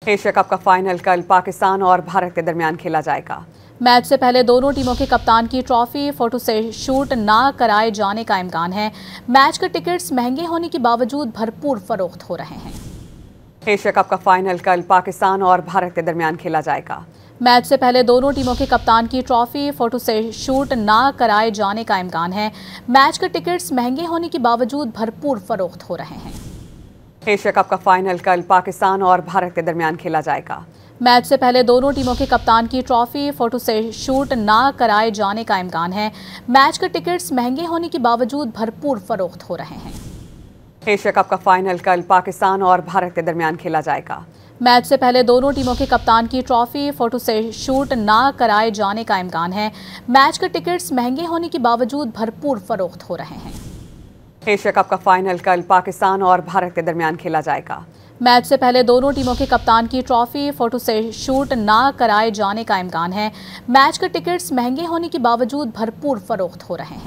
Asia cup का final कल पाकिस्तान और भारत के दरमियान खेला जाएगा। मैच से पहले दोनों टीमों के कप्तान की ट्रॉफी फोटो से शूट ना कराए जाने का इम्कान है। मैच के टिकट्स महंगे होने के बावजूद भरपूर फरोख्त हो रहे हैं। एशिया कप का फाइनल कल पाकिस्तान और भारत के दरमियान खेला जाएगा। मैच से पहले दोनों टीमों के कप्तान की ट्रॉफी फोटो से शूट ना कराए जाने का इम्कान है। मैच के टिकट्स महंगे होने के बावजूद भरपूर फरोख्त हो रहे हैं। एशिया कप का फाइनल कल पाकिस्तान और भारत के दरमियान खेला जाएगा। मैच से पहले दोनों टीमों के कप्तान की ट्रॉफी फोटो से शूट ना कराए जाने का इम्कान है। मैच के टिकट्स महंगे होने के बावजूद भरपूर फरोख्त हो रहे हैं। एशिया कप का फाइनल कल पाकिस्तान और भारत के दरमियान खेला जाएगा। मैच से पहले दोनों टीमों के कप्तान की ट्रॉफी फोटो से शूट ना कराए जाने का इम्कान है। मैच के टिकट्स महंगे होने के बावजूद भरपूर फरोख्त हो रहे हैं। एशिया कप का फाइनल कल पाकिस्तान और भारत के दरमियान खेला जाएगा। मैच से पहले दोनों टीमों के कप्तान की ट्रॉफी फोटो से शूट ना कराए जाने का इम्कान है। मैच के टिकट्स महंगे होने के बावजूद भरपूर फरोख्त हो रहे हैं।